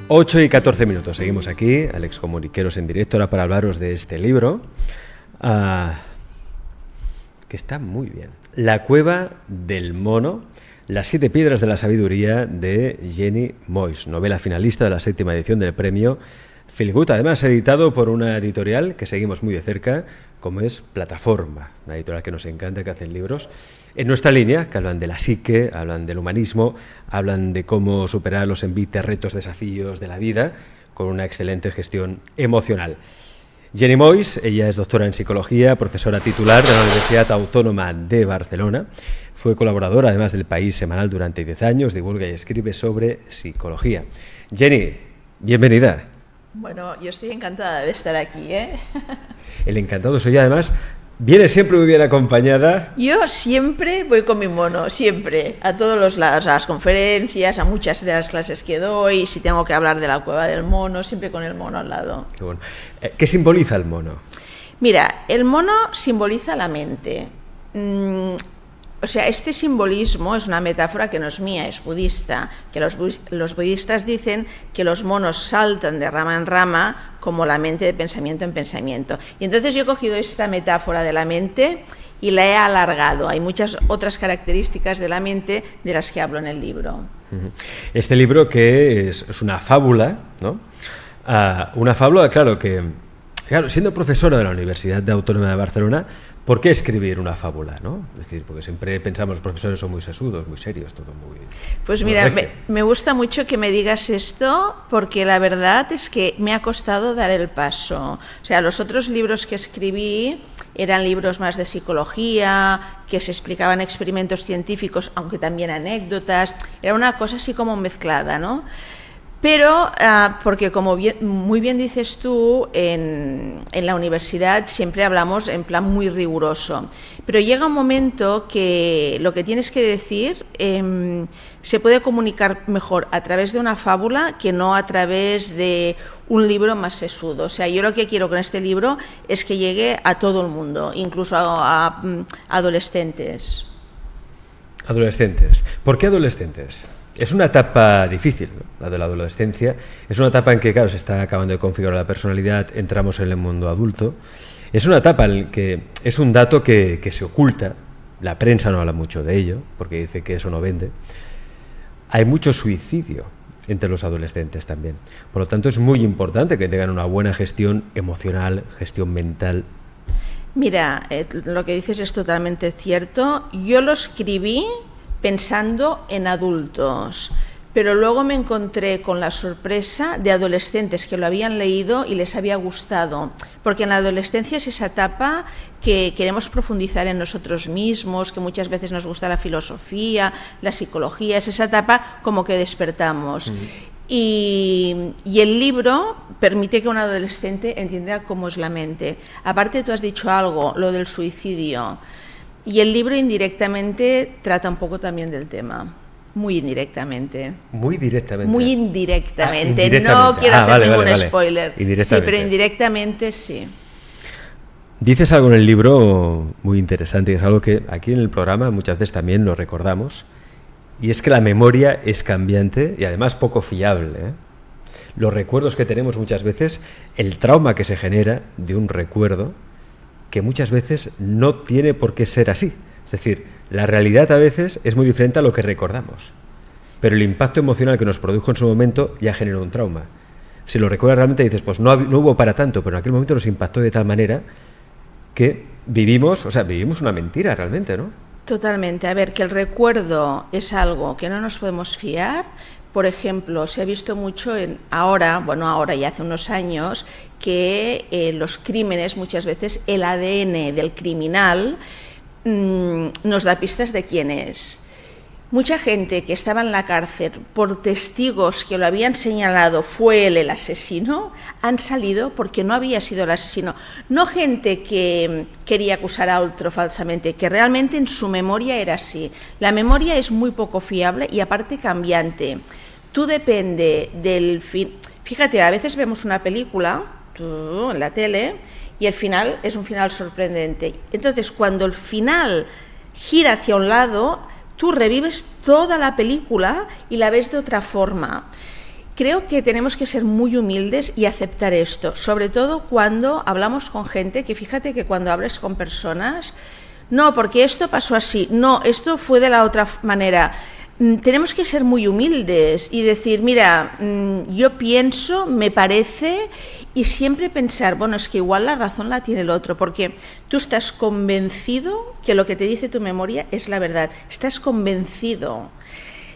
8:14. Seguimos aquí, Alex Comuniqueros en directo, ahora para hablaros de este libro, que está muy bien. La cueva del mono, las 7 piedras de la sabiduría, de Jenny Moix, novela finalista de la 7ª edición del premio Feel Good, además editado por una editorial que seguimos muy de cerca, como es Plataforma, una editorial que nos encanta, que hacen libros en nuestra línea, que hablan de la psique, hablan del humanismo, hablan de cómo superar los envites, retos, desafíos de la vida, con una excelente gestión emocional. Jenny Moix, ella es doctora en psicología, profesora titular de la Universidad Autónoma de Barcelona, fue colaboradora además del País Semanal durante 10 años, divulga y escribe sobre psicología. Jenny, bienvenida. Bueno, yo estoy encantada de estar aquí, ¿eh? El encantado soy yo, además, viene siempre muy bien acompañada. Yo siempre voy con mi mono, siempre, a todos los lados, a las conferencias, a muchas de las clases que doy, si tengo que hablar de la cueva del mono, siempre con el mono al lado. Qué bueno. ¿Qué simboliza el mono? Mira, el mono simboliza la mente. O sea, este simbolismo es una metáfora que no es mía, es budista, que los budistas dicen que los monos saltan de rama en rama como la mente de pensamiento en pensamiento. Y entonces yo he cogido esta metáfora de la mente y la he alargado. Hay muchas otras características de la mente de las que hablo en el libro. Este libro que es una fábula, ¿no? Una fábula, claro, siendo profesora de la Universidad Autónoma de Barcelona, ¿por qué escribir una fábula, no? Es decir, porque siempre pensamos los profesores son muy sesudos, muy serios, todo muy... Pues mira, me gusta mucho que me digas esto, porque la verdad es que me ha costado dar el paso. O sea, los otros libros que escribí eran libros más de psicología, que se explicaban experimentos científicos, aunque también anécdotas. Era una cosa así como mezclada, ¿no? Pero, porque como muy bien dices tú, en la universidad siempre hablamos en plan muy riguroso, pero llega un momento que lo que tienes que decir se puede comunicar mejor a través de una fábula que no a través de un libro más sesudo. O sea, yo lo que quiero con este libro es que llegue a todo el mundo, incluso a adolescentes. Adolescentes. ¿Por qué adolescentes? Es una etapa difícil, ¿no? La de la adolescencia. Es una etapa en que, claro, se está acabando de configurar la personalidad, entramos en el mundo adulto. Es una etapa en la que es un dato que se oculta, la prensa no habla mucho de ello, porque dice que eso no vende. Hay mucho suicidio entre los adolescentes también. Por lo tanto, es muy importante que tengan una buena gestión emocional, gestión mental. Mira, lo que dices es totalmente cierto. Yo lo escribí pensando en adultos, pero luego me encontré con la sorpresa de adolescentes que lo habían leído y les había gustado, porque en la adolescencia es esa etapa que queremos profundizar en nosotros mismos, que muchas veces nos gusta la filosofía, la psicología, es esa etapa como que despertamos. Y el libro permite que un adolescente entienda cómo es la mente. Aparte, tú has dicho algo, lo del suicidio. Y el libro indirectamente trata un poco también del tema, muy indirectamente. Muy directamente. Muy indirectamente. No quiero hacer ningún spoiler. Sí, pero indirectamente sí. Dices algo en el libro muy interesante, es algo que aquí en el programa muchas veces también lo recordamos, y es que la memoria es cambiante y además poco fiable, ¿eh? Los recuerdos que tenemos muchas veces, el trauma que se genera de un recuerdo, que muchas veces no tiene por qué ser así. Es decir, la realidad a veces es muy diferente a lo que recordamos, pero el impacto emocional que nos produjo en su momento ya generó un trauma. Si lo recuerdas realmente dices, pues no hubo para tanto, pero en aquel momento nos impactó de tal manera que vivimos una mentira realmente, ¿no? Totalmente. A ver, que el recuerdo es algo que no nos podemos fiar. Por ejemplo, se ha visto mucho ahora y hace unos años, que los crímenes, muchas veces el ADN del criminal nos da pistas de quién es. Mucha gente que estaba en la cárcel por testigos que lo habían señalado fue él el asesino, han salido porque no había sido el asesino. No gente que quería acusar a otro falsamente, que realmente en su memoria era así. La memoria es muy poco fiable y aparte cambiante. Tú depende del fin. Fíjate, a veces vemos una película en la tele y el final es un final sorprendente. Entonces, cuando el final gira hacia un lado, tú revives toda la película y la ves de otra forma. creo que tenemos que ser muy humildes y aceptar esto, sobre todo cuando hablamos con gente, que fíjate que cuando hablas con personas, no, porque esto pasó así, no, esto fue de la otra manera. Tenemos que ser muy humildes y decir, mira, yo pienso, me parece, y siempre pensar, bueno, es que igual la razón la tiene el otro, porque tú estás convencido que lo que te dice tu memoria es la verdad, estás convencido,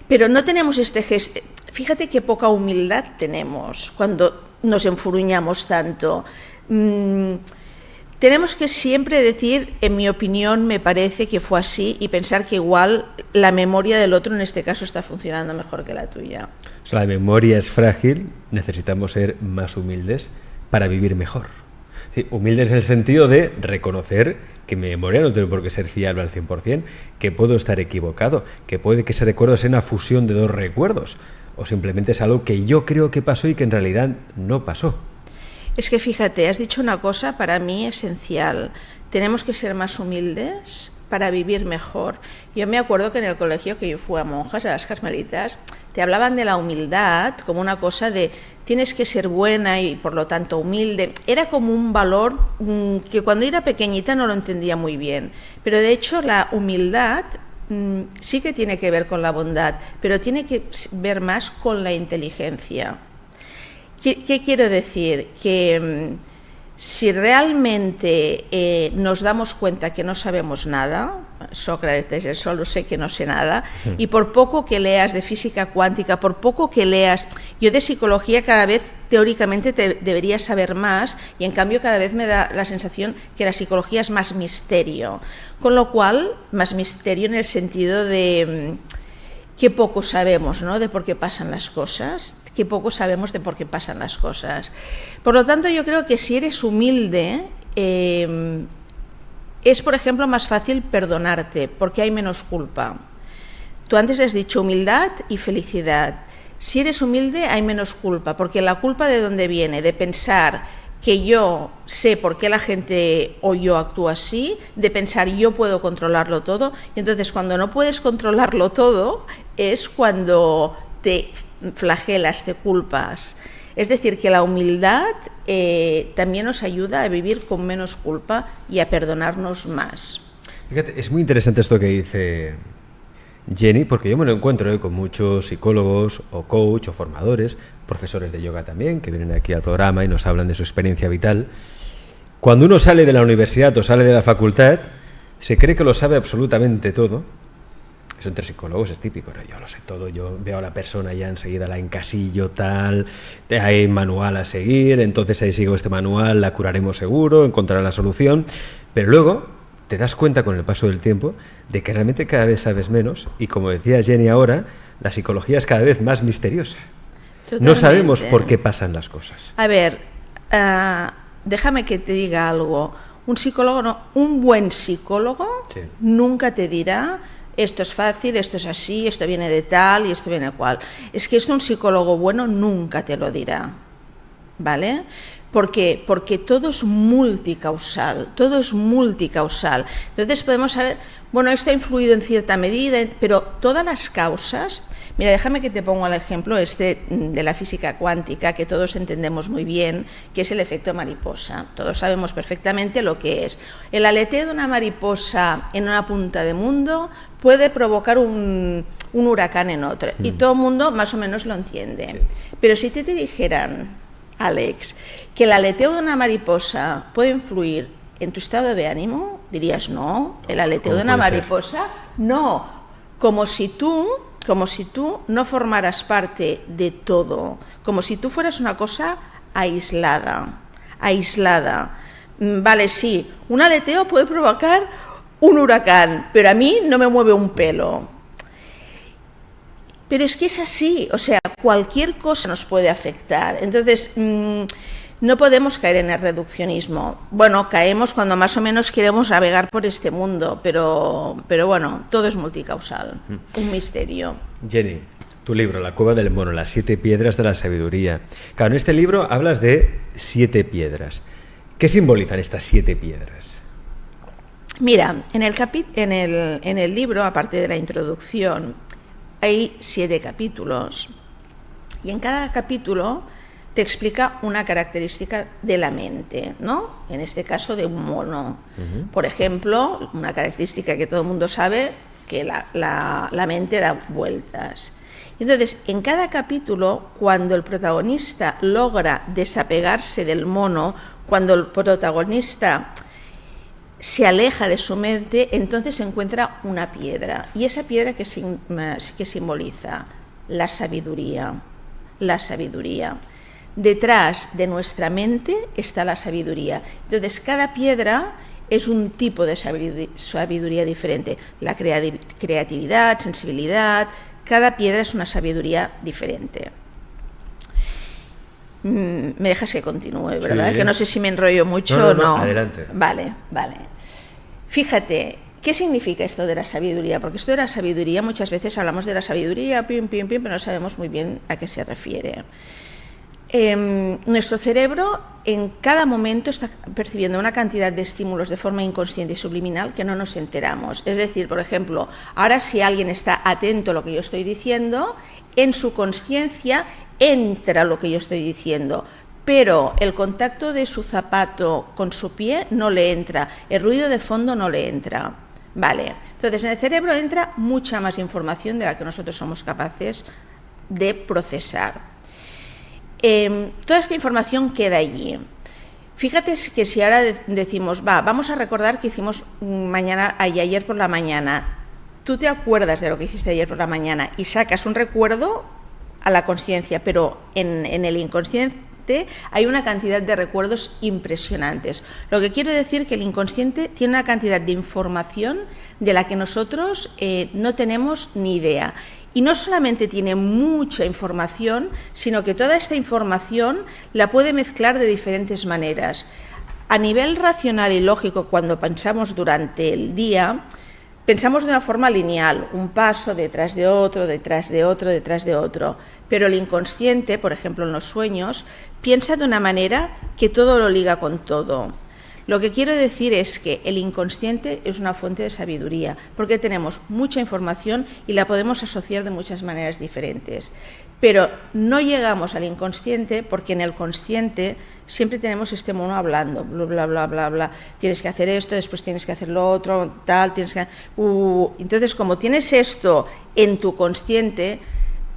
pero no tenemos este gesto. Fíjate qué poca humildad tenemos cuando nos enfuruñamos tanto. Tenemos que siempre decir, en mi opinión, me parece que fue así, y pensar que igual la memoria del otro en este caso está funcionando mejor que la tuya. O sea, la memoria es frágil, necesitamos ser más humildes para vivir mejor. Sí, humildes en el sentido de reconocer que mi memoria no tiene por qué ser fiable al 100%, que puedo estar equivocado, que puede que ese recuerdo sea una fusión de dos recuerdos, o simplemente es algo que yo creo que pasó y que en realidad no pasó. Es que fíjate, has dicho una cosa para mí esencial. Tenemos que ser más humildes para vivir mejor. Yo me acuerdo que en el colegio que yo fui a monjas, a las carmelitas, te hablaban de la humildad como una cosa de tienes que ser buena y por lo tanto humilde. Era como un valor que cuando era pequeñita no lo entendía muy bien. Pero de hecho la humildad sí que tiene que ver con la bondad, pero tiene que ver más con la inteligencia. ¿Qué quiero decir? Que si realmente nos damos cuenta que no sabemos nada, Sócrates, yo solo sé que no sé nada, y por poco que leas de física cuántica, por poco que leas, yo de psicología cada vez teóricamente debería saber más, y en cambio cada vez me da la sensación que la psicología es más misterio, con lo cual, más misterio en el sentido de qué poco sabemos, ¿no?, de por qué pasan las cosas, qué poco sabemos de por qué pasan las cosas. Por lo tanto, yo creo que si eres humilde, es, por ejemplo, más fácil perdonarte, porque hay menos culpa. Tú antes has dicho humildad y felicidad. Si eres humilde, hay menos culpa, porque la culpa ¿de dónde viene? De pensar que yo sé por qué la gente o yo actúo así, de pensar yo puedo controlarlo todo, y entonces cuando no puedes controlarlo todo es cuando te flagelas, te culpas. Es decir, que la humildad también nos ayuda a vivir con menos culpa y a perdonarnos más. Fíjate, es muy interesante esto que dice Jenny, porque yo me lo encuentro con muchos psicólogos o coach o formadores, profesores de yoga también, que vienen aquí al programa y nos hablan de su experiencia vital. Cuando uno sale de la universidad o sale de la facultad, se cree que lo sabe absolutamente todo. Eso entre psicólogos es típico, ¿no? Yo lo sé todo, yo veo a la persona ya enseguida la encasillo tal, hay manual a seguir, entonces ahí sigo este manual, la curaremos seguro, encontrará la solución, pero luego te das cuenta con el paso del tiempo de que realmente cada vez sabes menos, y como decía Jenny ahora, la psicología es cada vez más misteriosa. Totalmente. No sabemos por qué pasan las cosas. A ver, déjame que te diga algo. Un buen psicólogo sí. Nunca te dirá esto es fácil, esto es así, esto viene de tal y esto viene de cual. Es que esto un psicólogo bueno nunca te lo dirá, ¿vale? ¿Por qué? Porque todo es multicausal, todo es multicausal. Entonces podemos saber, bueno, esto ha influido en cierta medida, pero todas las causas. Mira, déjame que te ponga el ejemplo de la física cuántica, que todos entendemos muy bien, que es el efecto mariposa. Todos sabemos perfectamente lo que es. El aleteo de una mariposa en una punta de mundo puede provocar un huracán en otra, y todo el mundo más o menos lo entiende. Sí. Pero si te dijeran, Alex, que el aleteo de una mariposa puede influir en tu estado de ánimo, dirías, no, el aleteo de una mariposa, no, como si tú no formaras parte de todo, como si tú fueras una cosa aislada. Vale, sí, un aleteo puede provocar un huracán, pero a mí no me mueve un pelo. Pero es que es así, o sea, cualquier cosa nos puede afectar. Entonces, no podemos caer en el reduccionismo. Bueno, caemos cuando más o menos queremos navegar por este mundo, pero bueno, todo es multicausal, un misterio. Jenny, tu libro, La cueva del mono, las 7 piedras de la sabiduría. Claro, en este libro hablas de 7 piedras. ¿Qué simbolizan estas 7 piedras? Mira, en el libro, aparte de la introducción, hay 7 capítulos. Y en cada capítulo te explica una característica de la mente, ¿no? En este caso de un mono. Por ejemplo, una característica que todo el mundo sabe, que la mente da vueltas. Entonces, en cada capítulo, cuando el protagonista logra desapegarse del mono, cuando el protagonista se aleja de su mente, entonces se encuentra una piedra. Y esa piedra que simboliza la sabiduría. La sabiduría. Detrás de nuestra mente está la sabiduría. Entonces, cada piedra es un tipo de sabiduría diferente. La creatividad, sensibilidad, cada piedra es una sabiduría diferente. Me dejas que continúe, ¿verdad? Sí. Que no sé si me enrollo mucho o no. Adelante. Vale. Fíjate, ¿qué significa esto de la sabiduría? Porque esto de la sabiduría, muchas veces hablamos de la sabiduría, pero no sabemos muy bien a qué se refiere. Nuestro cerebro en cada momento está percibiendo una cantidad de estímulos de forma inconsciente y subliminal que no nos enteramos. Es decir, por ejemplo, ahora si alguien está atento a lo que yo estoy diciendo, en su consciencia entra lo que yo estoy diciendo, pero el contacto de su zapato con su pie no le entra, el ruido de fondo no le entra. Vale, entonces en el cerebro entra mucha más información de la que nosotros somos capaces de procesar. Toda esta información queda allí. Fíjate que si ahora decimos, vamos a recordar que hicimos ayer por la mañana, tú te acuerdas de lo que hiciste ayer por la mañana y sacas un recuerdo a la consciencia, pero en el inconsciente hay una cantidad de recuerdos impresionantes. Lo que quiero decir que el inconsciente tiene una cantidad de información de la que nosotros no tenemos ni idea. Y no solamente tiene mucha información, sino que toda esta información la puede mezclar de diferentes maneras. A nivel racional y lógico, cuando pensamos durante el día, pensamos de una forma lineal, un paso detrás de otro, detrás de otro, detrás de otro. Pero el inconsciente, por ejemplo en los sueños, piensa de una manera que todo lo liga con todo. Lo que quiero decir es que el inconsciente es una fuente de sabiduría, porque tenemos mucha información y la podemos asociar de muchas maneras diferentes. Pero no llegamos al inconsciente porque en el consciente siempre tenemos este mono hablando, bla, bla, bla, bla, bla. Tienes que hacer esto, después tienes que hacer lo otro, tal, tienes que... Entonces, como tienes esto en tu consciente,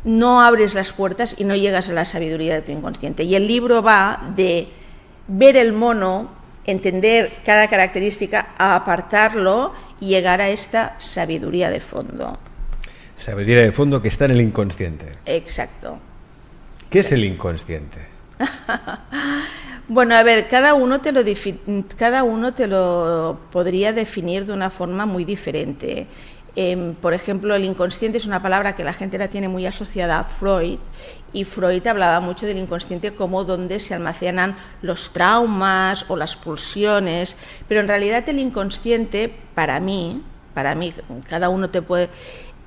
no abres las puertas y no llegas a la sabiduría de tu inconsciente. Y el libro va de ver el mono, entender cada característica, apartarlo y llegar a esta sabiduría de fondo. Sabiduría de fondo que está en el inconsciente. Exacto. ¿Qué es el inconsciente? Bueno, a ver, cada uno te lo podría definir de una forma muy diferente. Por ejemplo, el inconsciente es una palabra que la gente la tiene muy asociada a Freud, y Freud hablaba mucho del inconsciente como donde se almacenan los traumas o las pulsiones, pero en realidad el inconsciente, para mí, cada uno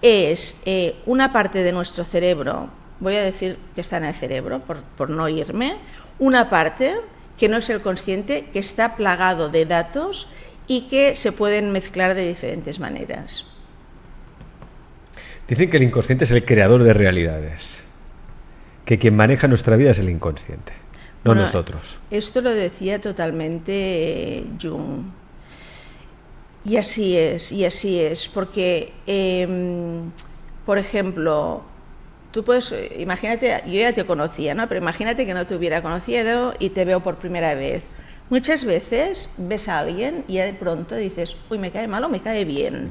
es una parte de nuestro cerebro, voy a decir que está en el cerebro por no irme, una parte que no es el consciente, que está plagado de datos y que se pueden mezclar de diferentes maneras. Dicen que el inconsciente es el creador de realidades, que quien maneja nuestra vida es el inconsciente, no nosotros. Esto lo decía totalmente Jung. Y así es, porque, por ejemplo, tú puedes, imagínate, yo ya te conocía, ¿no? Pero imagínate que no te hubiera conocido y te veo por primera vez. Muchas veces ves a alguien y de pronto dices, uy, me cae mal o me cae bien.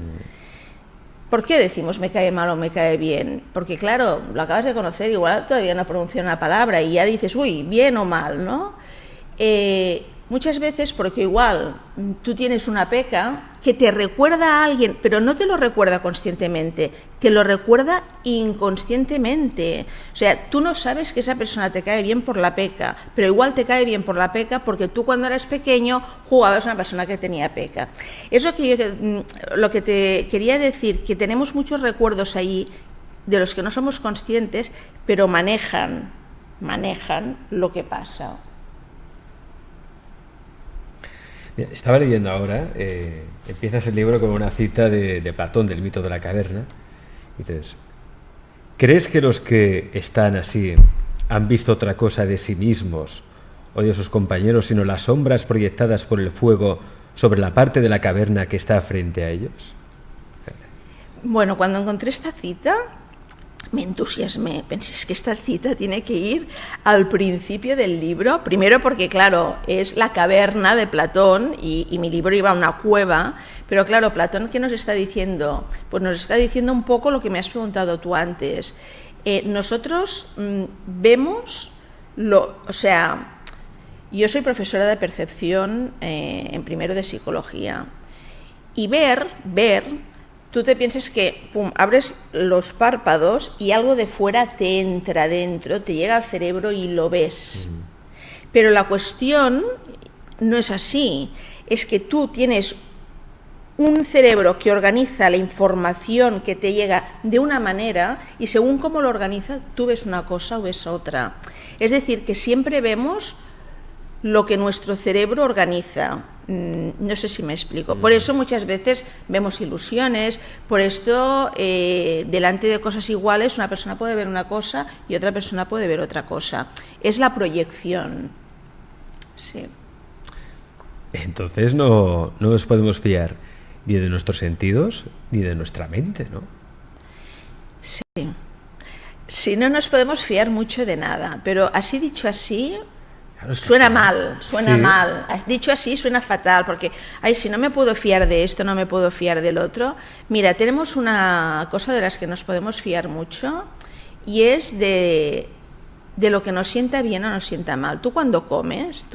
¿Por qué decimos me cae mal o me cae bien? Porque claro, lo acabas de conocer, igual todavía no pronuncia una palabra y ya dices, uy, bien o mal, ¿no? Muchas veces porque igual tú tienes una peca que te recuerda a alguien, pero no te lo recuerda conscientemente, te lo recuerda inconscientemente. O sea, tú no sabes que esa persona te cae bien por la peca, pero igual te cae bien por la peca porque tú cuando eras pequeño jugabas a una persona que tenía peca. Eso lo que te quería decir, que tenemos muchos recuerdos ahí de los que no somos conscientes, pero manejan lo que pasa. Estaba leyendo ahora, empiezas el libro con una cita de Platón, del mito de la caverna, y dices, ¿Crees que los que están así han visto otra cosa de sí mismos o de sus compañeros, sino las sombras proyectadas por el fuego sobre la parte de la caverna que está frente a ellos? Bueno, cuando encontré esta cita me entusiasmé, pensé que esta cita tiene que ir al principio del libro, primero porque claro, es la caverna de Platón y mi libro iba a una cueva, pero claro, Platón, ¿qué nos está diciendo? Pues nos está diciendo un poco lo que me has preguntado tú antes. Nosotros vemos, o sea, yo soy profesora de percepción en primero de psicología, y ver, tú te piensas que abres los párpados y algo de fuera te entra dentro, te llega al cerebro y lo ves. Pero la cuestión no es así, es que tú tienes un cerebro que organiza la información que te llega de una manera y según cómo lo organiza, tú ves una cosa o ves otra. Es decir, que siempre vemos lo que nuestro cerebro organiza. No sé si me explico. Por eso muchas veces vemos ilusiones, por esto delante de cosas iguales una persona puede ver una cosa y otra persona puede ver otra cosa. Es la proyección. Sí. Entonces no nos podemos fiar ni de nuestros sentidos ni de nuestra mente, ¿no? Sí. Sí, no nos podemos fiar mucho de nada, pero así dicho así... Claro, suena mal, suena mal. Has dicho así, suena fatal, porque, si no me puedo fiar de esto, no me puedo fiar del otro. Mira, tenemos una cosa de las que nos podemos fiar mucho y es de lo que nos sienta bien o nos sienta mal. Tú cuando comes,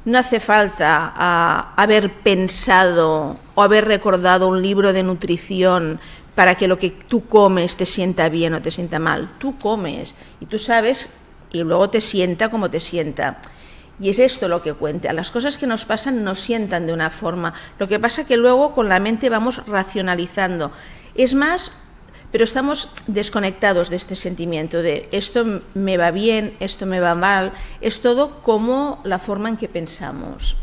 no hace falta haber pensado o haber recordado un libro de nutrición para que lo que tú comes te sienta bien o te sienta mal. Tú comes y tú sabes... y luego te sienta como te sienta. Y es esto lo que cuenta. Las cosas que nos pasan nos sientan de una forma. Lo que pasa que luego con la mente vamos racionalizando. Es más, pero estamos desconectados de este sentimiento de esto me va bien, esto me va mal. Es todo como la forma en que pensamos.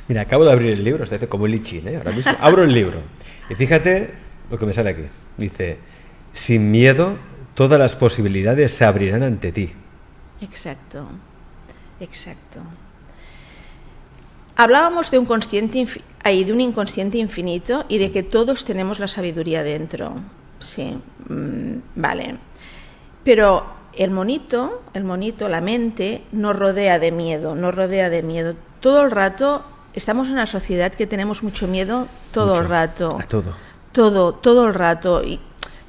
Mira, acabo de abrir el libro, se hace como el lichín, ¿eh? Ahora mismo abro el libro. Y fíjate lo que me sale aquí. Dice, sin miedo... todas las posibilidades se abrirán ante ti. Exacto. Hablábamos de un inconsciente infinito y de que todos tenemos la sabiduría dentro. Sí, vale. Pero el monito, la mente, nos rodea de miedo. Todo el rato, estamos en una sociedad que tenemos mucho miedo todo el rato. A todo. Todo el rato. Y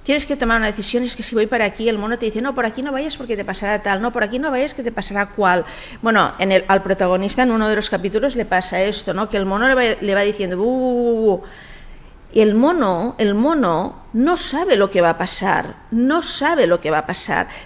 tienes que tomar una decisión, es que si voy para aquí, el mono te dice, no, por aquí no vayas porque te pasará tal, no, por aquí no vayas que te pasará cual. Bueno, al protagonista en uno de los capítulos le pasa esto, ¿no? Que el mono le va diciendo, Y el mono no sabe lo que va a pasar,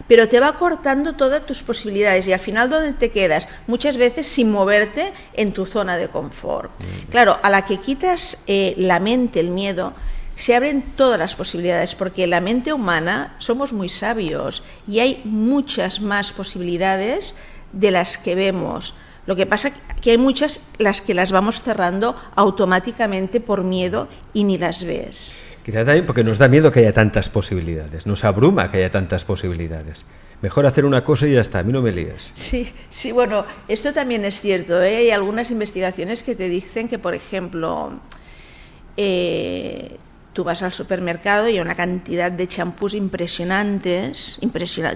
pero te va cortando todas tus posibilidades y al final, ¿dónde te quedas? Muchas veces sin moverte en tu zona de confort. Claro, a la que quitas la mente, el miedo, se abren todas las posibilidades, porque la mente humana somos muy sabios y hay muchas más posibilidades de las que vemos. Lo que pasa es que hay muchas las que las vamos cerrando automáticamente por miedo y ni las ves. Quizá también porque nos da miedo que haya tantas posibilidades, nos abruma que haya tantas posibilidades. Mejor hacer una cosa y ya está, a mí no me líes. Sí, bueno, esto también es cierto, ¿eh? Hay algunas investigaciones que te dicen que, por ejemplo, tú vas al supermercado y hay una cantidad de champús impresionantes,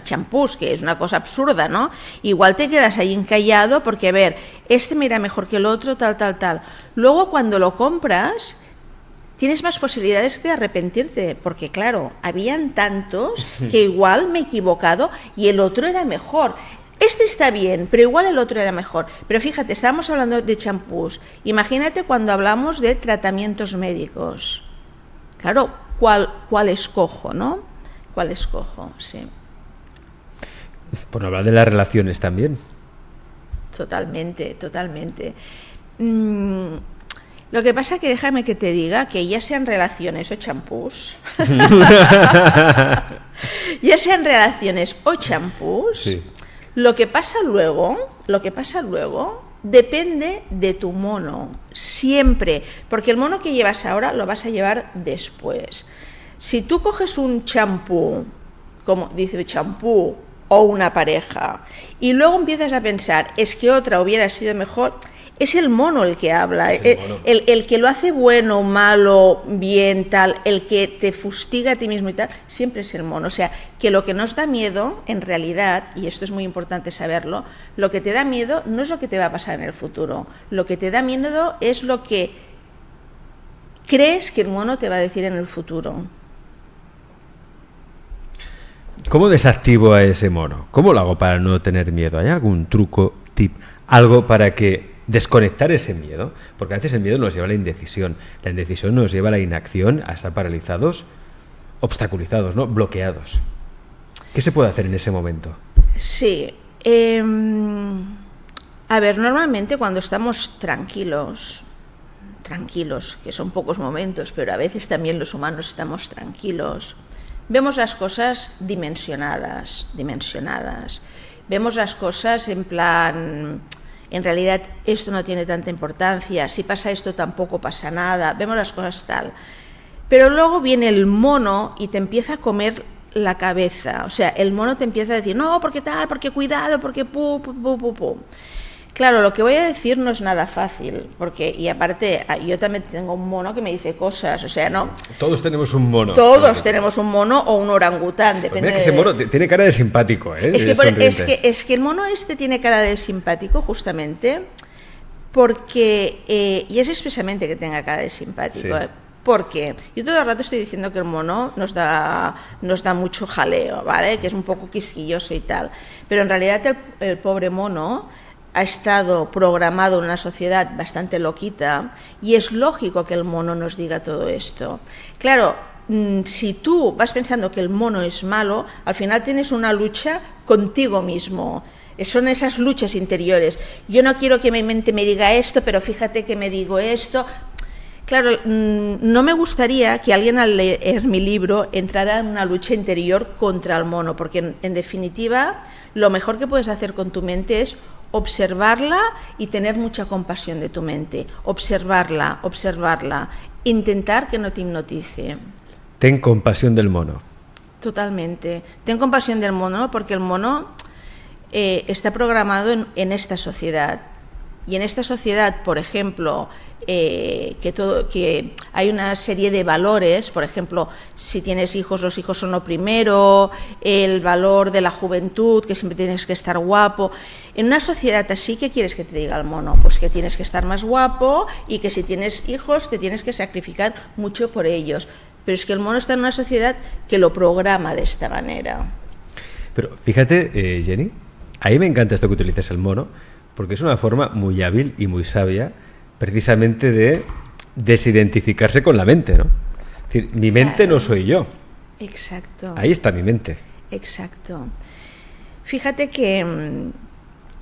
champús, que es una cosa absurda, ¿no? Igual te quedas ahí encallado porque, a ver, este me irá mejor que el otro, tal. Luego, cuando lo compras, tienes más posibilidades de arrepentirte, porque, claro, habían tantos que igual me he equivocado y el otro era mejor. Este está bien, pero igual el otro era mejor. Pero fíjate, estábamos hablando de champús. Imagínate cuando hablamos de tratamientos médicos. Claro, ¿cuál escojo, no? ¿Cuál escojo? Sí. Por no hablar de las relaciones también. Totalmente. Lo que pasa que déjame que te diga que ya sean relaciones o champús, sí. Lo que pasa luego depende de tu mono, siempre, porque el mono que llevas ahora lo vas a llevar después. Si tú coges un champú, como dice champú, o una pareja, y luego empiezas a pensar, es que otra hubiera sido mejor, es el mono el que habla, el que lo hace bueno, malo, bien, tal, el que te fustiga a ti mismo y tal, siempre es el mono. O sea, que lo que nos da miedo, en realidad, y esto es muy importante saberlo, lo que te da miedo no es lo que te va a pasar en el futuro, lo que te da miedo es lo que crees que el mono te va a decir en el futuro. ¿Cómo desactivo a ese mono? ¿Cómo lo hago para no tener miedo? ¿Hay algún truco, tip, algo para que desconectar ese miedo? Porque a veces el miedo nos lleva a la indecisión nos lleva a la inacción, a estar paralizados, obstaculizados, ¿no? Bloqueados. ¿Qué se puede hacer en ese momento? Sí. A ver, normalmente cuando estamos tranquilos, que son pocos momentos, pero a veces también los humanos estamos tranquilos, vemos las cosas dimensionadas. Vemos las cosas en plan, en realidad esto no tiene tanta importancia, si pasa esto tampoco pasa nada, vemos las cosas tal. Pero luego viene el mono y te empieza a comer la cabeza, o sea, el mono te empieza a decir, no, porque tal, porque cuidado, porque pu. Claro, lo que voy a decir no es nada fácil, porque, y aparte, yo también tengo un mono que me dice cosas, o sea, no... Todos tenemos un mono. Todos tenemos un mono o un orangután, depende. Pues mira que ese mono tiene cara de simpático, ¿eh? Es que el mono este tiene cara de simpático, justamente, porque, y es expresamente que tenga cara de simpático, sí. Porque yo todo el rato estoy diciendo que el mono nos da mucho jaleo, ¿vale? Que es un poco quisquilloso y tal, pero en realidad el pobre mono ha estado programado en una sociedad bastante loquita y es lógico que el mono nos diga todo esto. Claro, si tú vas pensando que el mono es malo, al final tienes una lucha contigo mismo. Son esas luchas interiores. Yo no quiero que mi mente me diga esto, pero fíjate que me digo esto. Claro, no me gustaría que alguien al leer mi libro entrara en una lucha interior contra el mono, porque en definitiva lo mejor que puedes hacer con tu mente es observarla y tener mucha compasión de tu mente. Observarla, intentar que no te hipnotice. Ten compasión del mono. Totalmente. Ten compasión del mono porque el mono está programado en esta sociedad. Y en esta sociedad, por ejemplo, que hay una serie de valores, por ejemplo, si tienes hijos, los hijos son lo primero, el valor de la juventud, que siempre tienes que estar guapo. En una sociedad así, ¿qué quieres que te diga el mono? Pues que tienes que estar más guapo y que si tienes hijos te tienes que sacrificar mucho por ellos. Pero es que el mono está en una sociedad que lo programa de esta manera. Pero fíjate, Jenny, a mí me encanta esto que utilices el mono, porque es una forma muy hábil y muy sabia precisamente de desidentificarse con la mente, ¿no? Es decir, mi mente no soy yo. Exacto. Ahí está mi mente. Exacto. Fíjate que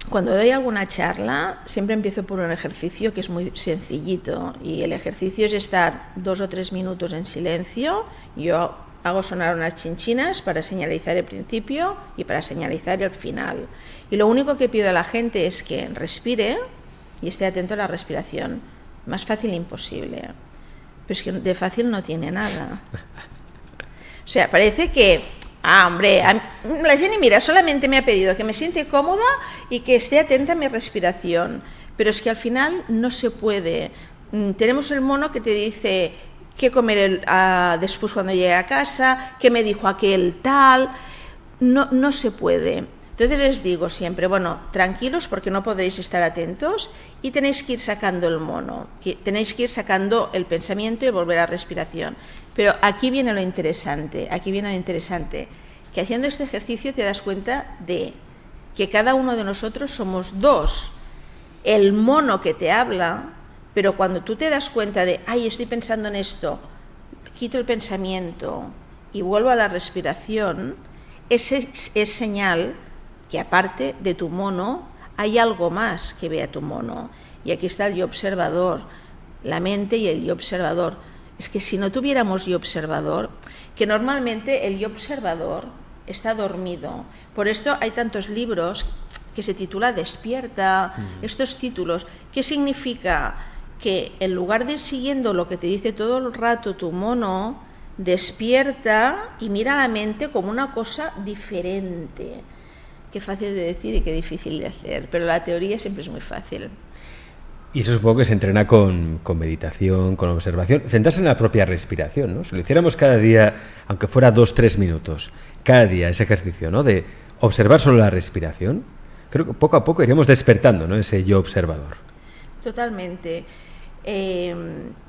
cuando doy alguna charla siempre empiezo por un ejercicio que es muy sencillito y el ejercicio es estar 2 o 3 minutos en silencio. Yo hago sonar unas chinchinas para señalizar el principio y para señalizar el final. Y lo único que pido a la gente es que respire y esté atento a la respiración. Más fácil imposible. Pero es que de fácil no tiene nada. O sea, parece que, hombre, la Jenny, mira, solamente me ha pedido que me siente cómoda y que esté atenta a mi respiración. Pero es que al final no se puede. Tenemos el mono que te dice qué comer después cuando llegue a casa, qué me dijo aquel tal. No se puede. Entonces les digo siempre, bueno, tranquilos porque no podréis estar atentos y tenéis que ir sacando el mono, tenéis que ir sacando el pensamiento y volver a la respiración. Pero aquí viene lo interesante, que haciendo este ejercicio te das cuenta de que cada uno de nosotros somos 2. El mono que te habla, pero cuando tú te das cuenta de, ay, estoy pensando en esto, quito el pensamiento y vuelvo a la respiración, ese es señal que aparte de tu mono hay algo más que ve a tu mono. Y aquí está el yo observador, la mente y el yo observador. Es que si no tuviéramos yo observador, que normalmente el yo observador está dormido. Por esto hay tantos libros que se titula Despierta, estos títulos. ¿Qué significa? Que en lugar de ir siguiendo lo que te dice todo el rato tu mono, despierta y mira la mente como una cosa diferente. Qué fácil de decir y qué difícil de hacer, pero la teoría siempre es muy fácil. Y eso supongo que se entrena con meditación, con observación, centrarse en la propia respiración, ¿no? Si lo hiciéramos cada día, aunque fuera 2-3 minutos, cada día ese ejercicio, ¿no? De observar solo la respiración, creo que poco a poco iremos despertando, ¿no? Ese yo observador. Totalmente.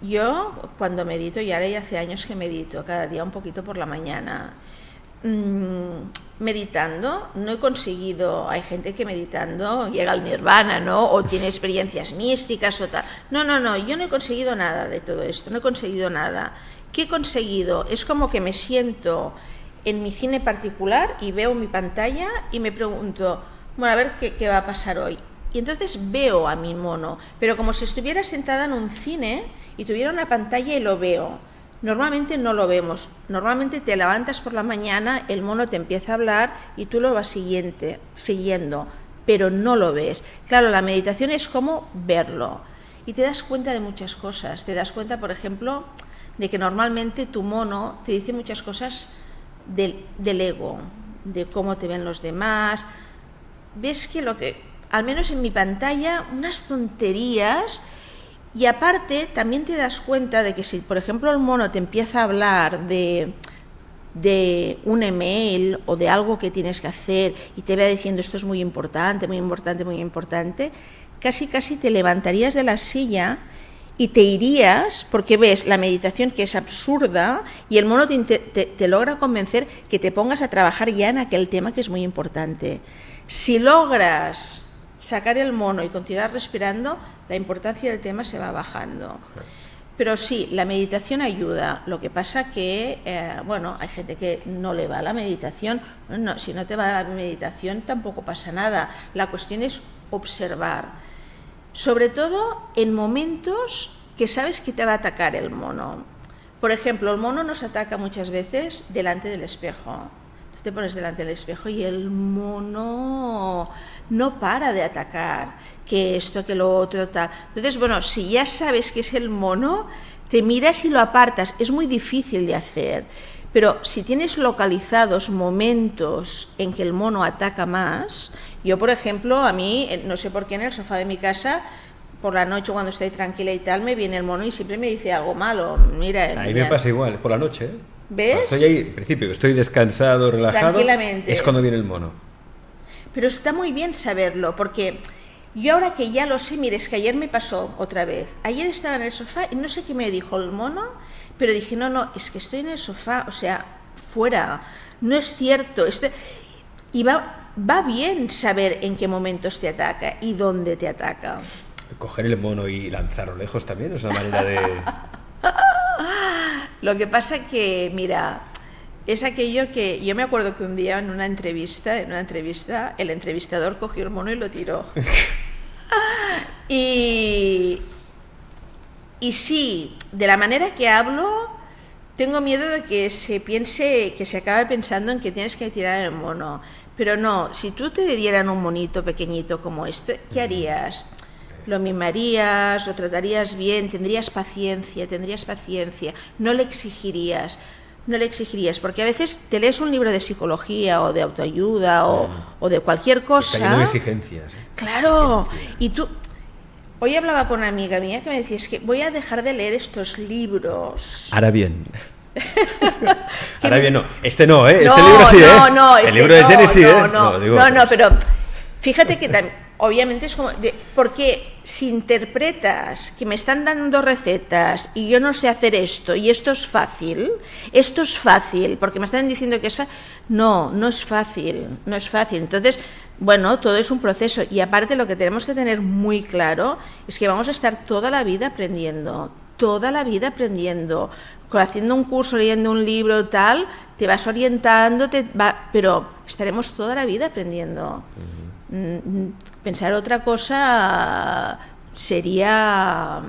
Yo cuando medito, y ahora ya hace años que medito, cada día un poquito por la mañana, meditando no he conseguido, hay gente que meditando llega al nirvana, ¿no? O tiene experiencias místicas o tal. No, yo no he conseguido nada de todo esto, no he conseguido nada. ¿Qué he conseguido? Es como que me siento en mi cine particular y veo mi pantalla y me pregunto, bueno, a ver qué va a pasar hoy. Y entonces veo a mi mono, pero como si estuviera sentada en un cine y tuviera una pantalla y lo veo. Normalmente no lo vemos, normalmente te levantas por la mañana, el mono te empieza a hablar y tú lo vas siguiendo, pero no lo ves. Claro, la meditación es como verlo y te das cuenta de muchas cosas. Te das cuenta, por ejemplo, de que normalmente tu mono te dice muchas cosas del ego, de cómo te ven los demás. Ves que al menos en mi pantalla, unas tonterías. Y aparte, también te das cuenta de que si, por ejemplo, el mono te empieza a hablar de un email o de algo que tienes que hacer y te va diciendo esto es muy importante, muy importante, muy importante, casi te levantarías de la silla y te irías, porque ves la meditación que es absurda y el mono te logra convencer que te pongas a trabajar ya en aquel tema que es muy importante. Si logras sacar el mono y continuar respirando, la importancia del tema se va bajando. Pero sí, la meditación ayuda. Lo que pasa que, hay gente que no le va la meditación. No, si no te va la meditación tampoco pasa nada. La cuestión es observar. Sobre todo en momentos que sabes que te va a atacar el mono. Por ejemplo, el mono nos ataca muchas veces delante del espejo. Tú te pones delante del espejo y el mono no para de atacar, que esto, que lo otro, tal. Entonces, si ya sabes que es el mono, te miras y lo apartas. Es muy difícil de hacer, pero si tienes localizados momentos en que el mono ataca más, yo, por ejemplo, a mí, no sé por qué, en el sofá de mi casa, por la noche cuando estoy tranquila y tal, me viene el mono y siempre me dice algo malo. Mira, me pasa igual, por la noche, ¿eh? ¿Ves? Cuando estoy ahí, en principio, estoy descansado, relajado, tranquilamente. Es cuando viene el mono. Pero está muy bien saberlo, porque yo ahora que ya lo sé, mire, es que ayer me pasó otra vez. Ayer estaba en el sofá y no sé qué me dijo el mono, pero dije, no, es que estoy en el sofá, o sea, fuera, no es cierto. Y va bien saber en qué momentos te ataca y dónde te ataca. Coger el mono y lanzarlo lejos también es una manera de... Lo que pasa que, mira, es aquello que yo me acuerdo que un día en una entrevista el entrevistador cogió el mono y lo tiró. y sí, de la manera que hablo, tengo miedo de que se acabe pensando en que tienes que tirar el mono. Pero no, si tú te dieran un monito pequeñito como este, ¿qué harías? Lo mimarías, lo tratarías bien, tendrías paciencia, no le exigirías, porque a veces te lees un libro de psicología o de autoayuda o de cualquier cosa. Está lleno de exigencias. Claro, y tú... Hoy hablaba con una amiga mía que me decía, es que voy a dejar de leer estos libros. Ahora bien. Ahora bien, no. Este no, ¿eh? No, este libro sí, ¿eh? No, el libro de Jenny sí, ¿eh? No, pero fíjate que también... Obviamente es como... porque si interpretas que me están dando recetas y yo no sé hacer esto y esto es fácil, porque me están diciendo que es fácil... No es fácil. Entonces, todo es un proceso. Y aparte lo que tenemos que tener muy claro es que vamos a estar toda la vida aprendiendo. Haciendo un curso, leyendo un libro, tal, te vas orientando, pero estaremos toda la vida aprendiendo. Pensar otra cosa sería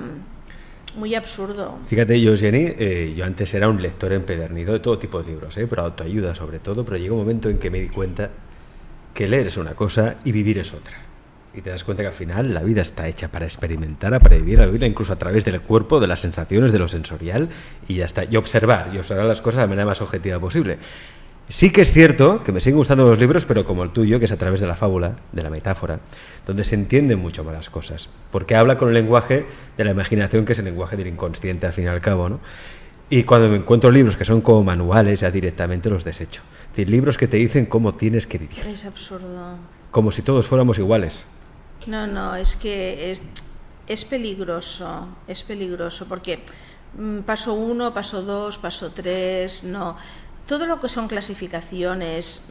muy absurdo. Fíjate, Jenny, yo antes era un lector empedernido de todo tipo de libros, pero autoayuda sobre todo, pero llegó un momento en que me di cuenta que leer es una cosa y vivir es otra. Y te das cuenta que al final la vida está hecha para experimentar, para vivirla incluso a través del cuerpo, de las sensaciones, de lo sensorial, y ya está. Y observar las cosas de la manera más objetiva posible. Sí que es cierto que me siguen gustando los libros, pero como el tuyo, que es a través de la fábula, de la metáfora, donde se entienden mucho más las cosas. Porque habla con el lenguaje de la imaginación, que es el lenguaje del inconsciente, al fin y al cabo, ¿no? Y cuando me encuentro libros que son como manuales, ya directamente los desecho. Es decir, libros que te dicen cómo tienes que vivir. Es absurdo. Como si todos fuéramos iguales. No, es que es peligroso, porque paso 1, paso 2, paso 3, no. Todo lo que son clasificaciones,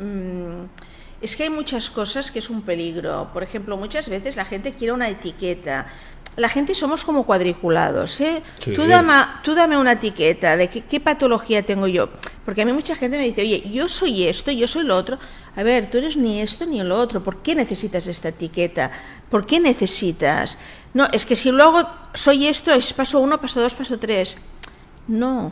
es que hay muchas cosas que es un peligro. Por ejemplo, muchas veces la gente quiere una etiqueta. La gente somos como cuadriculados, ¿eh? Sí. Tú dame una etiqueta de qué patología tengo yo. Porque a mí mucha gente me dice, oye, yo soy esto, yo soy lo otro. A ver, tú eres ni esto ni lo otro. ¿Por qué necesitas esta etiqueta? ¿Por qué necesitas? No, es que si luego soy esto, es paso 1, paso 2, paso 3. No.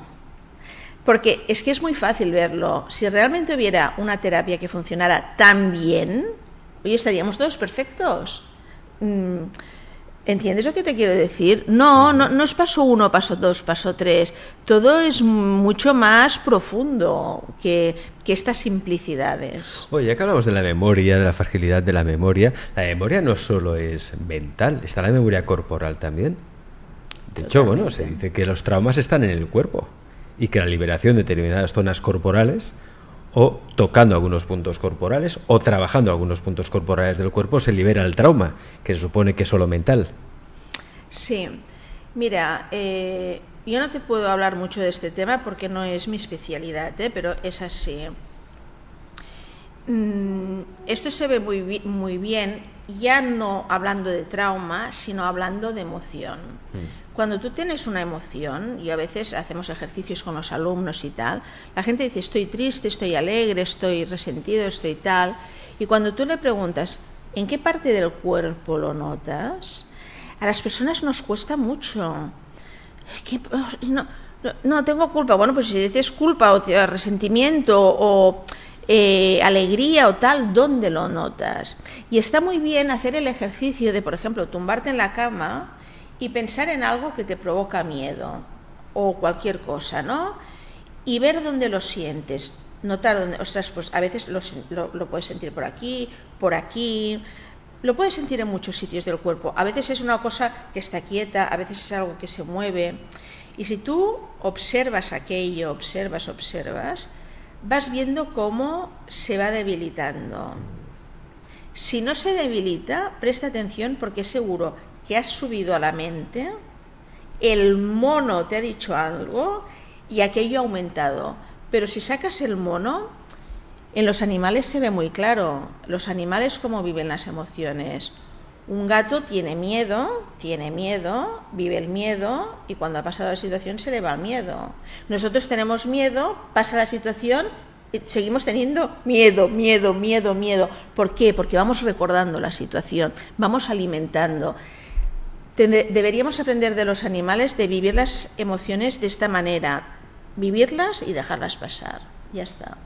Porque es que es muy fácil verlo. Si realmente hubiera una terapia que funcionara tan bien, hoy estaríamos todos perfectos. ¿Entiendes lo que te quiero decir? No es paso 1, paso 2, paso 3. Todo es mucho más profundo que estas simplicidades. Oye, ya que hablamos de la memoria, de la fragilidad de la memoria no solo es mental, está la memoria corporal también. De hecho, bueno, se dice que los traumas están en el cuerpo y que la liberación de determinadas zonas corporales, o tocando algunos puntos corporales, o trabajando algunos puntos corporales del cuerpo, se libera el trauma, que se supone que es solo mental. Sí, mira, yo no te puedo hablar mucho de este tema porque no es mi especialidad, pero es así. Esto se ve muy bien, ya no hablando de trauma, sino hablando de emoción. Cuando tú tienes una emoción, y a veces hacemos ejercicios con los alumnos y tal, la gente dice, estoy triste, estoy alegre, estoy resentido, estoy tal, y cuando tú le preguntas, ¿en qué parte del cuerpo lo notas?, a las personas nos cuesta mucho. No tengo culpa. Bueno, pues si dices culpa o resentimiento o alegría o tal, ¿dónde lo notas? Y está muy bien hacer el ejercicio de, por ejemplo, tumbarte en la cama y pensar en algo que te provoca miedo o cualquier cosa, ¿no? Y ver dónde lo sientes, notar dónde, ostras, pues a veces lo puedes sentir por aquí, lo puedes sentir en muchos sitios del cuerpo. A veces es una cosa que está quieta, a veces es algo que se mueve. Y si tú observas aquello, observas, vas viendo cómo se va debilitando. Si no se debilita, presta atención porque es seguro que has subido a la mente, el mono te ha dicho algo y aquello ha aumentado. Pero si sacas el mono, en los animales se ve muy claro. Los animales, cómo viven las emociones. Un gato tiene miedo, vive el miedo y cuando ha pasado la situación se le va el miedo. Nosotros tenemos miedo, pasa la situación y seguimos teniendo miedo. ¿Por qué? Porque vamos recordando la situación, vamos alimentando. Deberíamos aprender de los animales de vivir las emociones de esta manera, vivirlas y dejarlas pasar. Ya está.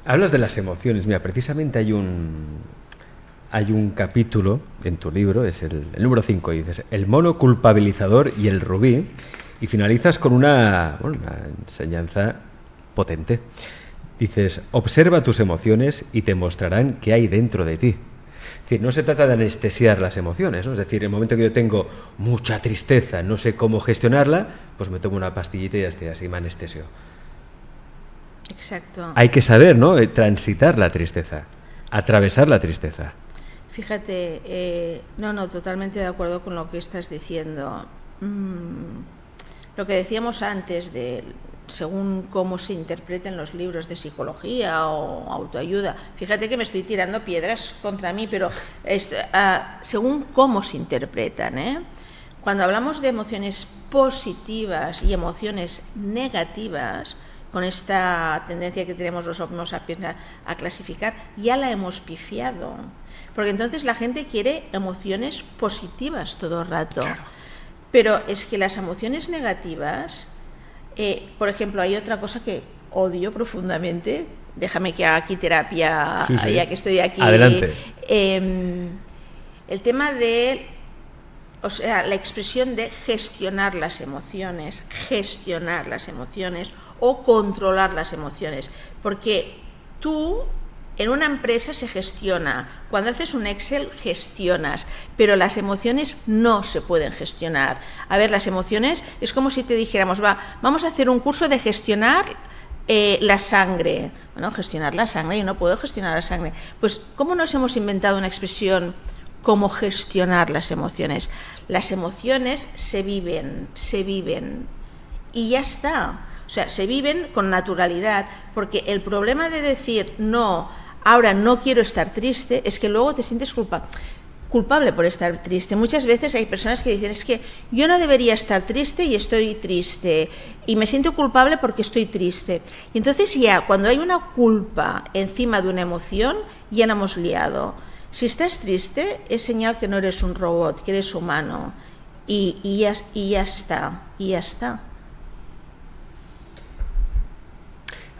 Hablas de las emociones. Mira, precisamente hay un capítulo en tu libro, es el número 5, y dices, el mono culpabilizador y el rubí, y finalizas con una enseñanza potente. Dices, observa tus emociones y te mostrarán qué hay dentro de ti. Es decir, no se trata de anestesiar las emociones, ¿no? Es decir, en el momento que yo tengo mucha tristeza, no sé cómo gestionarla, pues me tomo una pastillita y ya estoy, así me anestesio. Exacto. Hay que saber, ¿no?, transitar la tristeza, atravesar la tristeza. Fíjate, totalmente de acuerdo con lo que estás diciendo. Lo que decíamos antes de según cómo se interpreten los libros de psicología o autoayuda. Fíjate que me estoy tirando piedras contra mí, pero según cómo se interpretan, Cuando hablamos de emociones positivas y emociones negativas, con esta tendencia que tenemos los Homo sapiens a clasificar, ya la hemos pifiado. Porque entonces la gente quiere emociones positivas todo el rato. Claro. Pero es que las emociones negativas, por ejemplo, hay otra cosa que odio profundamente. Déjame que haga aquí terapia, sí. Ya que estoy aquí. Adelante. el tema de, o sea, la expresión de gestionar las emociones o controlar las emociones, porque tú en una empresa se gestiona, cuando haces un Excel gestionas, pero las emociones no se pueden gestionar. A ver, las emociones es como si te dijéramos, vamos a hacer un curso de gestionar la sangre. Bueno, gestionar la sangre, yo no puedo gestionar la sangre. Pues, ¿cómo nos hemos inventado una expresión como gestionar las emociones? Las emociones se viven y ya está. O sea, se viven con naturalidad, porque el problema de decir no, ahora no quiero estar triste, es que luego te sientes culpable por estar triste. Muchas veces hay personas que dicen, es que yo no debería estar triste y estoy triste, y me siento culpable porque estoy triste. Y entonces ya, cuando hay una culpa encima de una emoción, ya la hemos liado. Si estás triste, es señal que no eres un robot, que eres humano, y ya está.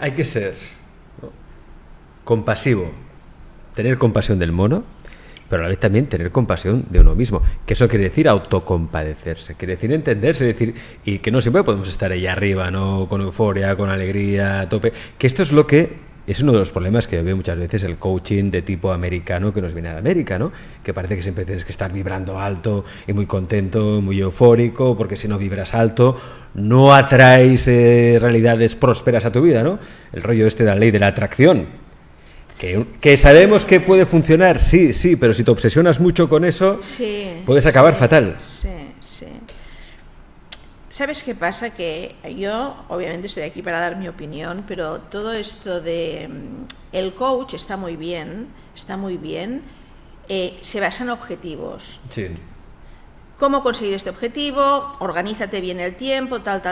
Hay que ser compasivo, tener compasión del mono, pero a la vez también tener compasión de uno mismo. Que eso quiere decir autocompadecerse, quiere decir entenderse, decir, y que no siempre podemos estar ahí arriba, ¿no? Con euforia, con alegría, a tope. Que esto es lo que es uno de los problemas que veo muchas veces, el coaching de tipo americano que nos viene de América, ¿no? Que parece que siempre tienes que estar vibrando alto y muy contento, muy eufórico, porque si no vibras alto no atraes realidades prósperas a tu vida, ¿no? El rollo este de la ley de la atracción, que sabemos que puede funcionar, sí, pero si te obsesionas mucho con eso, puedes acabar fatal. Sí. ¿Sabes qué pasa? Que yo, obviamente, estoy aquí para dar mi opinión, pero todo esto de el coach está muy bien, se basa en objetivos. Sí. ¿Cómo conseguir este objetivo? Organízate bien el tiempo, tal.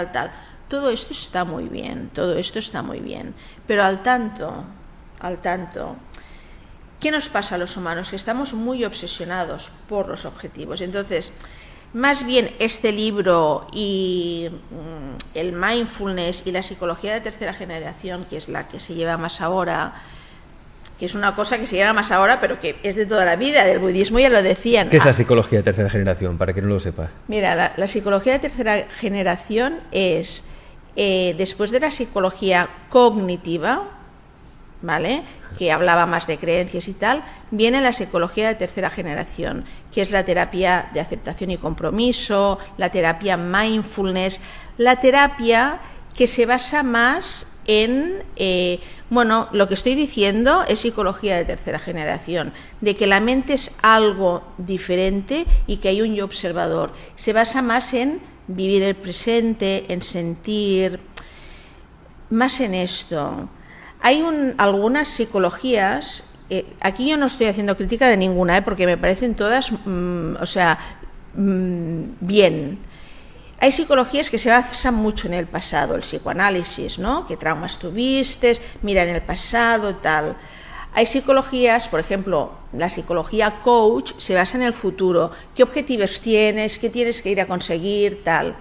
Todo esto está muy bien, pero al tanto, ¿qué nos pasa a los humanos? Que estamos muy obsesionados por los objetivos. Entonces, más bien este libro y el mindfulness y la psicología de tercera generación, que es la que se lleva más ahora, que es una cosa que se lleva más ahora, pero que es de toda la vida, del budismo ya lo decían. ¿Qué es la psicología de tercera generación, para que no lo sepa? Mira, la psicología de tercera generación es, después de la psicología cognitiva, ¿vale?, que hablaba más de creencias y tal, viene la psicología de tercera generación, que es la terapia de aceptación y compromiso, la terapia mindfulness, la terapia que se basa más en, lo que estoy diciendo es psicología de tercera generación, de que la mente es algo diferente y que hay un yo observador. Se basa más en vivir el presente, en sentir, más en esto. Hay algunas psicologías, aquí yo no estoy haciendo crítica de ninguna, porque me parecen todas, bien. Hay psicologías que se basan mucho en el pasado, el psicoanálisis, ¿no? ¿Qué traumas tuviste? Mira en el pasado, tal. Hay psicologías, por ejemplo, la psicología coach se basa en el futuro. ¿Qué objetivos tienes? ¿Qué tienes que ir a conseguir? Tal.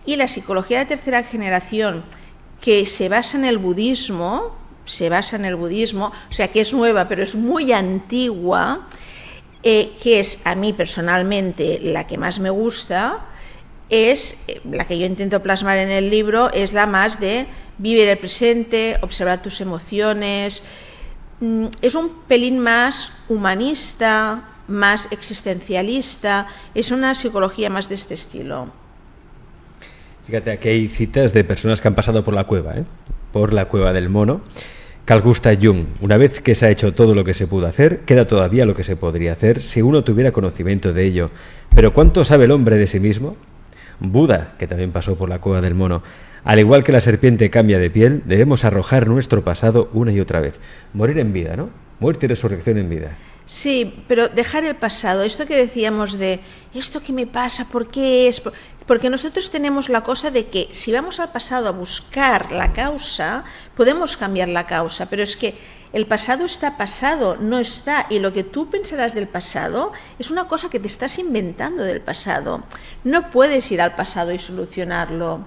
Y la psicología de tercera generación, que se basa en el budismo, o sea, que es nueva, pero es muy antigua, que es, a mí personalmente, la que más me gusta, es la que yo intento plasmar en el libro, es la más de vivir el presente, observar tus emociones. Es un pelín más humanista, más existencialista, es una psicología más de este estilo. Fíjate, aquí hay citas de personas que han pasado por la cueva, por la cueva del mono. Carl Gustav Jung: una vez que se ha hecho todo lo que se pudo hacer, queda todavía lo que se podría hacer si uno tuviera conocimiento de ello. Pero ¿cuánto sabe el hombre de sí mismo? Buda, que también pasó por la cueva del mono: al igual que la serpiente cambia de piel, debemos arrojar nuestro pasado una y otra vez. Morir en vida, ¿no? Muerte y resurrección en vida. Sí, pero dejar el pasado, esto que decíamos de esto que me pasa, ¿por qué es? Porque nosotros tenemos la cosa de que si vamos al pasado a buscar la causa, podemos cambiar la causa, pero es que el pasado está pasado, no está, y lo que tú pensarás del pasado es una cosa que te estás inventando del pasado. No puedes ir al pasado y solucionarlo.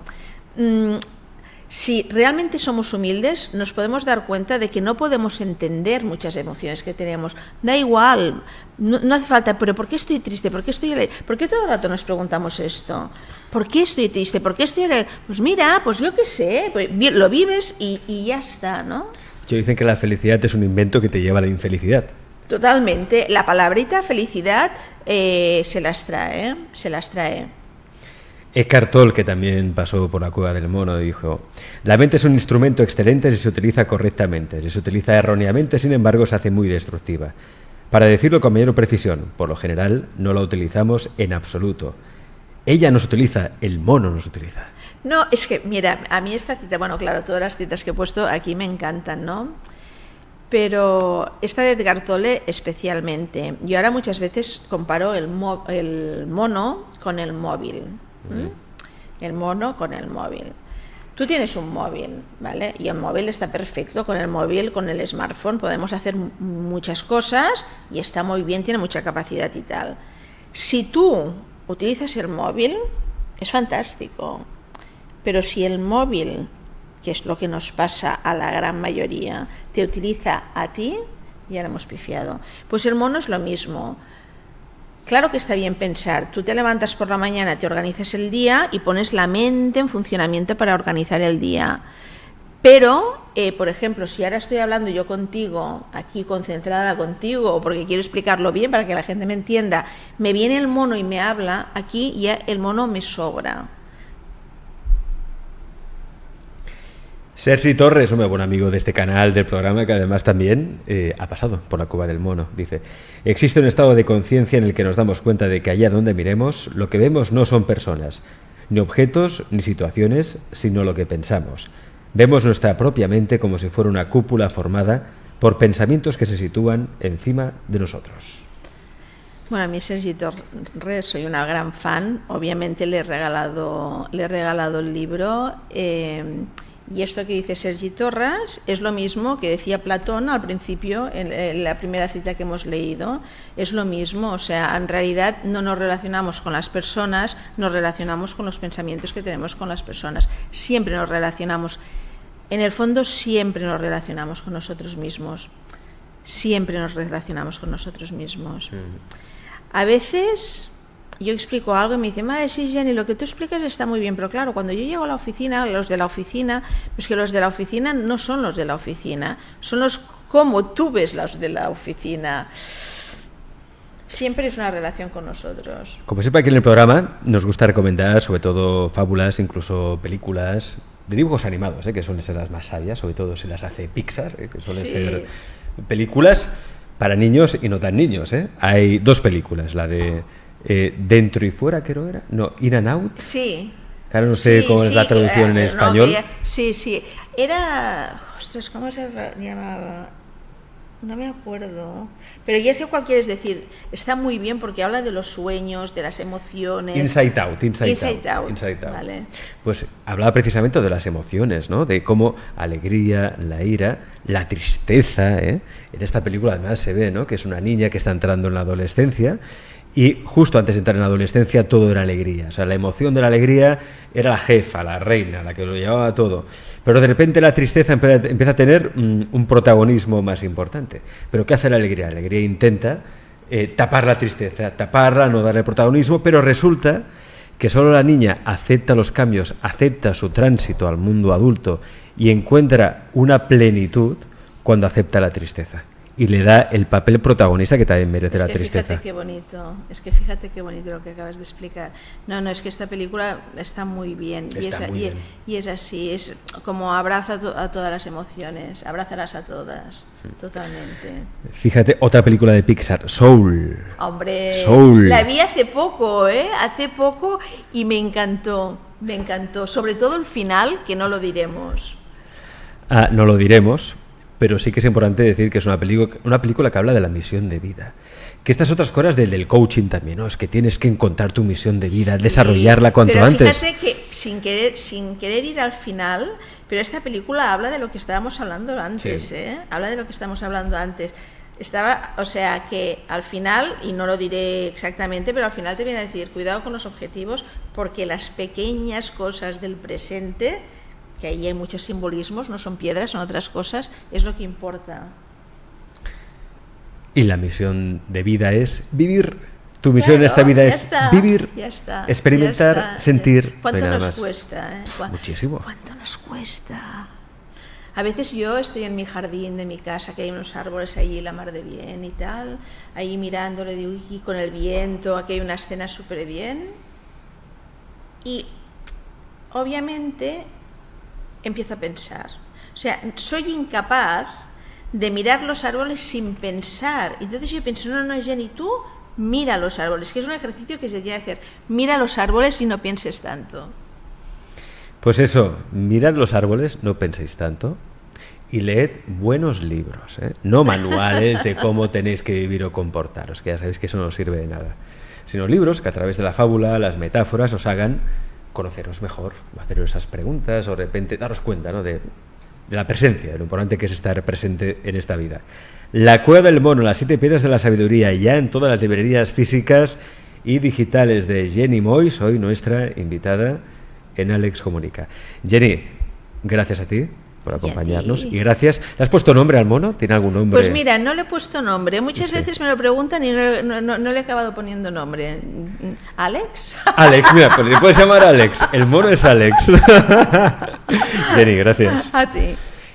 Si realmente somos humildes, nos podemos dar cuenta de que no podemos entender muchas emociones que tenemos. Da igual, no hace falta, pero ¿por qué estoy triste? ¿Por qué estoy alegre? ¿Por qué todo el rato nos preguntamos esto? ¿Por qué estoy triste? ¿Por qué estoy alegre? Pues mira, pues yo qué sé, lo vives y ya está, ¿no? Dicen que la felicidad es un invento que te lleva a la infelicidad. Totalmente. La palabrita felicidad se las trae. Eckhart Tolle, que también pasó por la cueva del mono, dijo: la mente es un instrumento excelente si se utiliza correctamente. Si se utiliza erróneamente, sin embargo, se hace muy destructiva. Para decirlo con mayor precisión, por lo general, no la utilizamos en absoluto. Ella nos utiliza, el mono nos utiliza. No, es que, mira, a mí esta cita, bueno, claro, todas las citas que he puesto aquí me encantan, ¿no? Pero esta de Eckhart Tolle especialmente. Yo ahora muchas veces comparo el mono con el móvil. El mono con el móvil. Tú tienes un móvil, ¿vale? Y el móvil está perfecto. Con el móvil, con el smartphone, podemos hacer muchas cosas y está muy bien, tiene mucha capacidad y tal. Si tú utilizas el móvil, es fantástico. Pero si el móvil, que es lo que nos pasa a la gran mayoría, te utiliza a ti, ya lo hemos pifiado. Pues el mono es lo mismo. Claro que está bien pensar, tú te levantas por la mañana, te organizas el día y pones la mente en funcionamiento para organizar el día. Pero, por ejemplo, si ahora estoy hablando yo contigo, aquí concentrada contigo, porque quiero explicarlo bien para que la gente me entienda, me viene el mono y me habla, aquí ya el mono me sobra. Sergi Torres, un buen amigo de este canal, del programa, que además también ha pasado por la cueva del mono, dice: existe un estado de conciencia en el que nos damos cuenta de que allá donde miremos, lo que vemos no son personas, ni objetos, ni situaciones, sino lo que pensamos. Vemos nuestra propia mente como si fuera una cúpula formada por pensamientos que se sitúan encima de nosotros. Bueno, a mí Sergi Torres soy una gran fan, obviamente le he regalado el libro. Y esto que dice Sergi Torres es lo mismo que decía Platón al principio, en la primera cita que hemos leído. Es lo mismo, o sea, en realidad no nos relacionamos con las personas, nos relacionamos con los pensamientos que tenemos con las personas. Siempre nos relacionamos, en el fondo siempre nos relacionamos con nosotros mismos. Siempre nos relacionamos con nosotros mismos. A veces yo explico algo y me dicen: vale, sí, Jenny, lo que tú explicas está muy bien, pero claro, cuando yo llego a la oficina, los de la oficina, pues que los de la oficina no son los de la oficina, son los como tú ves los de la oficina. Siempre es una relación con nosotros. Como siempre aquí en el programa nos gusta recomendar sobre todo fábulas, incluso películas de dibujos animados, que suelen ser las más sabias, sobre todo si las hace Pixar, que suelen ser películas para niños y no tan niños. Hay dos películas, la de Dentro y Fuera, creo era. No, In and Out. Sí. Claro, no sé cómo es la traducción en español. Sí. Era... Ostras, ¿cómo se llamaba? No me acuerdo. Pero ya sé cuál quieres decir. Está muy bien porque habla de los sueños, de las emociones. Inside Out. Vale. Pues hablaba precisamente de las emociones, ¿no? De cómo alegría, la ira, la tristeza, En esta película además se ve, ¿no?, que es una niña que está entrando en la adolescencia. Y justo antes de entrar en la adolescencia todo era alegría. O sea, la emoción de la alegría era la jefa, la reina, la que lo llevaba todo. Pero de repente la tristeza empieza a tener un protagonismo más importante. ¿Pero qué hace la alegría? La alegría intenta tapar la tristeza, taparla, no darle protagonismo, pero resulta que solo la niña acepta los cambios, acepta su tránsito al mundo adulto y encuentra una plenitud cuando acepta la tristeza. Y le da el papel protagonista que también merece la tristeza. Fíjate qué bonito lo que acabas de explicar. No, es que esta película está muy bien. Y es así, es como abraza a todas las emociones, abrázalas a todas, totalmente. Fíjate, otra película de Pixar, Soul. Hombre, Soul. La vi hace poco y me encantó, sobre todo el final, que no lo diremos. No lo diremos. Pero sí que es importante decir que es una película que habla de la misión de vida. Que estas otras cosas del coaching también, ¿no? Es que tienes que encontrar tu misión de vida, desarrollarla cuanto antes. Fíjate que sin querer ir al final, pero esta película habla de lo que estábamos hablando antes, Sí. Habla de lo que estamos hablando antes. O sea que al final, y no lo diré exactamente, pero al final te viene a decir, cuidado con los objetivos, porque las pequeñas cosas del presente que ahí hay muchos simbolismos, no son piedras, son otras cosas, es lo que importa. Y la misión de vida es vivir. Tu misión en esta vida es vivir, experimentar, sentir. ¿Cuánto no nos más. cuesta? Muchísimo. ¿Cuánto nos cuesta? A veces yo estoy en mi jardín de mi casa, que hay unos árboles allí, la mar de bien y tal, ahí mirándole, digo, y con el viento, aquí hay una escena súper bien. Y obviamente empiezo a pensar. O sea, soy incapaz de mirar los árboles sin pensar. Entonces yo pienso, no, Jenny, tú mira los árboles, que es un ejercicio que se tiene que hacer. Mira los árboles y no pienses tanto. Pues eso, mirad los árboles, no penséis tanto, y leed buenos libros, ¿eh? No manuales de cómo tenéis que vivir o comportaros, que ya sabéis que eso no sirve de nada, sino libros que a través de la fábula, las metáforas, os hagan conoceros mejor, haceros esas preguntas, o de repente daros cuenta, ¿no?, de la presencia, de lo importante que es estar presente en esta vida. La Cueva del Mono, las 7 piedras de la sabiduría, ya en todas las librerías físicas y digitales, de Jenny Moix, hoy nuestra invitada en Alex Comunica. Jenny, gracias a ti por acompañarnos y gracias. ¿Le has puesto nombre al mono? ¿Tiene algún nombre? Pues mira, no le he puesto nombre. Muchas veces me lo preguntan y no le he acabado poniendo nombre. ¿Alex? Alex, mira, pues le puedes llamar Alex. El mono es Alex. Jenny, gracias. A ti.